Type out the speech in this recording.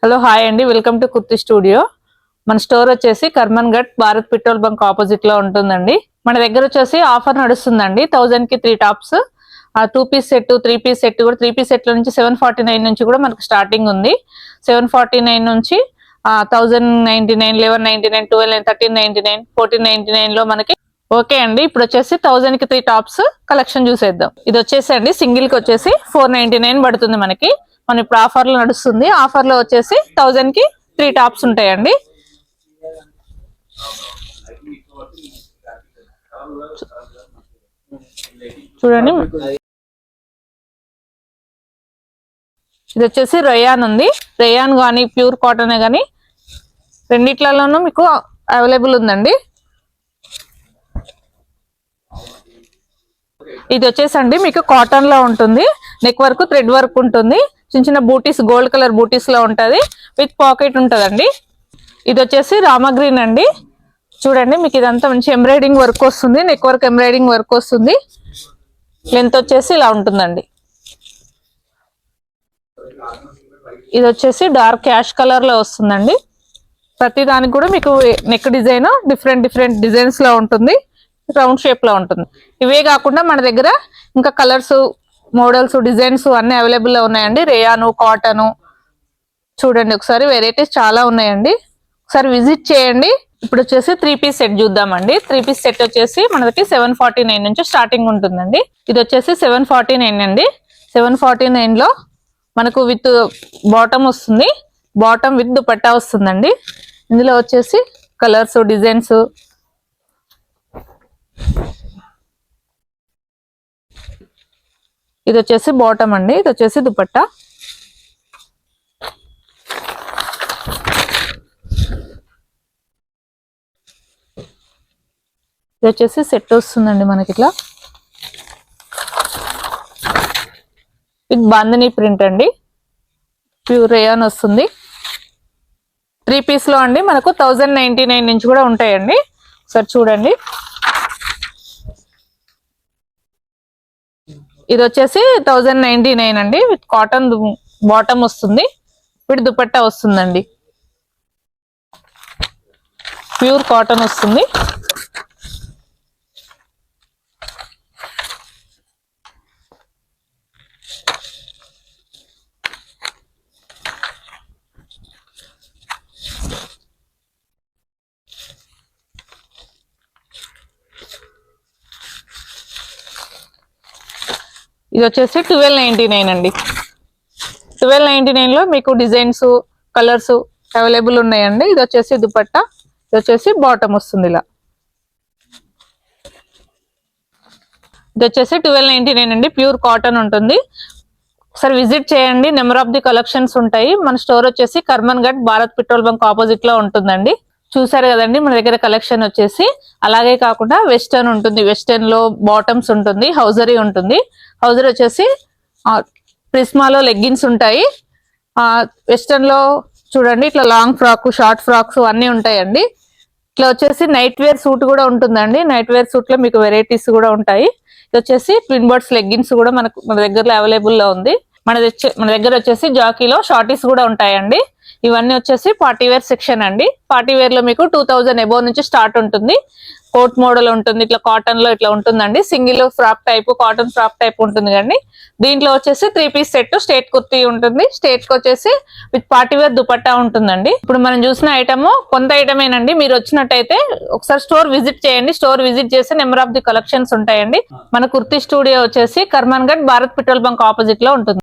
Hello hi అండి, welcome to kurti studio. మన store వచ్చేసి కర్మన్ ఘట్ భారత్ పెట్రోల్ బంక్ ఆపోజిట్ లో ఉంటుందండి. మన దగ్గర వచ్చేసి ఆఫర్ నడుస్తుందండి. 1000 కి 3 tops, 2 piece set, 3 piece set కూడా 3 పీస్ సెట్ లో నుంచి 749 నుంచి కూడా మనకు స్టార్టింగ్ ఉంది. 749 నుంచి 1099, 1199, 12, 1399, 1499 లో మనకి ఓకే అండి. ఇప్పుడు వచ్చేసి 1000 కి 3 టాప్స్ కలెక్షన్ చూసేద్దాం. ఇది వచ్చేసి అండి సింగిల్ కి వచ్చేసి 499 పడుతుంది మనకి. మన ఇప్పుడు ఆఫర్ లో నడుస్తుంది. ఆఫర్ లో వచ్చేసి 1000 కి 3 టాప్స్ ఉంటాయండి. చూడండి, ఇది వచ్చేసి రేయాన్ ఉంది. రేయాన్ కానీ ప్యూర్ కాటన్ కానీ రెండిట్లలోనూ మీకు అవైలబుల్ ఉందండి. ఇది వచ్చేసండి మీకు కాటన్ లో ఉంటుంది. నెక్ వర్క్, థ్రెడ్ వర్క్ ఉంటుంది. చిన్న చిన్న బూటీస్, గోల్డ్ కలర్ బూటీస్ లో ఉంటది. విత్ పాకెట్ ఉంటదండి. ఇది వచ్చేసి రామగ్రీన్ అండి. చూడండి, మీకు ఇదంతా మంచి ఎంబ్రాయిడింగ్ వర్క్ వస్తుంది. నెక్ వర్క్ ఎంబ్రాయిడింగ్ వర్క్ వస్తుంది. లెంత్ వచ్చేసి ఇలా ఉంటుందండి. ఇది వచ్చేసి డార్క్ యాష్ కలర్ లో వస్తుందండి. ప్రతి దానికి కూడా మీకు neck design different different designs లో ఉంటుంది. రౌండ్ షేప్ లో ఉంటుంది. ఇవే కాకుండా మన దగ్గర ఇంకా కలర్స్, మోడల్స్, డిజైన్స్ అన్ని అవైలబుల్ లో ఉన్నాయండి. రేయాను, కాటన్ చూడండి, ఒకసారి వెరైటీస్ చాలా ఉన్నాయండి. ఒకసారి విజిట్ చేయండి. ఇప్పుడు వచ్చేసి 3 పీస్ సెట్ చూద్దామండి. 3 పీస్ సెట్ వచ్చేసి మనకి 749 నుంచి స్టార్టింగ్ ఉంటుందండి. ఇది వచ్చేసి 749 అండి. 749 లో మనకు విత్ బాటమ్ వస్తుంది. బాటమ్ విత్ దుపట్టా వస్తుందండి. ఇందులో వచ్చేసి కలర్స్, డిజైన్స్ ఇది వచ్చేసి బాటమ్ అండి. ఇది వచ్చేసి దుపట్టా. ఇది వచ్చేసి సెట్ వస్తుందండి మనకి ఇట్లా విత్ బాందిని ప్రింట్ అండి. ప్యూర్ రేయాన్ వస్తుంది. 3 పీస్ లో అండి మనకు 1099 నుంచి కూడా ఉంటాయండి. ఒకసారి చూడండి, ఇది వచ్చేసి 1099 అండి. విత్ కాటన్ బాటమ్ వస్తుంది. విత్ దుపట్టా వస్తుందండి. ప్యూర్ కాటన్ వస్తుంది. ఇది వచ్చేసి 1299 అండి. 1299 లో మీకు డిజైన్స్, కలర్స్ అవైలబుల్ ఉన్నాయండి. ఇది వచ్చేసి దుపట్టా, ఇది వచ్చేసి బాటమ్ వస్తుంది. ఇలా ఇది వచ్చేసి 1299 అండి. ప్యూర్ కాటన్ ఉంటుంది. ఒకసారి విజిట్ చేయండి. నెంబర్ ఆఫ్ ది కలెక్షన్స్ ఉంటాయి. మన స్టోర్ వచ్చేసి కర్మన్ ఘట్ భారత్ పెట్రోల్ బంక్ ఆపోజిట్ లో ఉంటుందండి. చూసారు కదండి, మన దగ్గర కలెక్షన్ వచ్చేసి అలాగే కాకుండా వెస్టర్న్ ఉంటుంది. వెస్టర్న్ లో బాటమ్స్ ఉంటుంది. హౌజరీ ఉంటుంది. హౌజరీ వచ్చేసి ప్రిస్మాలో లెగ్గిన్స్ ఉంటాయి. వెస్టర్న్ లో చూడండి ఇట్లా లాంగ్ ఫ్రాక్, షార్ట్ ఫ్రాక్స్ అన్ని ఉంటాయండి. ఇట్లా వచ్చేసి నైట్ వేర్ సూట్ కూడా ఉంటుందండి. నైట్ వేర్ సూట్ లో మీకు వెరైటీస్ కూడా ఉంటాయి. ఇది వచ్చేసి ట్విన్ బర్డ్స్ లెగ్గిన్స్ కూడా మన దగ్గరలో అవైలబుల్ లో ఉంది. మన దగ్గర వచ్చేసి జాకీలో షార్టీస్ కూడా ఉంటాయండి. ఇవన్నీ వచ్చేసి పార్టీ వేర్ సెక్షన్ అండి. పార్టీ వేర్ లో మీకు 2000 అబోవ్ నుంచి స్టార్ట్ ఉంటుంది. కోట్ మోడల్ ఉంటుంది. ఇట్లా కాటన్ లో ఇట్లా ఉంటుందండి. Single frock type, cotton frock type ఉంటుంది. కానీ దీంట్లో వచ్చేసి 3 పీస్ సెట్ స్టేట్ కుర్తీ ఉంటుంది. స్టేట్ కి వచ్చేసి విత్ పార్టీ వేర్ దుపట్టా ఉంటుందండి. ఇప్పుడు మనం చూసిన ఐటమ్ కొంత ఐటమేనండి. మీరు వచ్చినట్టయితే ఒకసారి స్టోర్ విజిట్ చేయండి. స్టోర్ విజిట్ చేసి నెంబర్ ఆఫ్ ది కలెక్షన్స్ ఉంటాయండి. మన కుర్తీ స్టూడియో వచ్చేసి కర్మన్ ఘట్ భారత్ పెట్రోల్ బంక్ ఆపోజిట్ లో ఉంటుంది.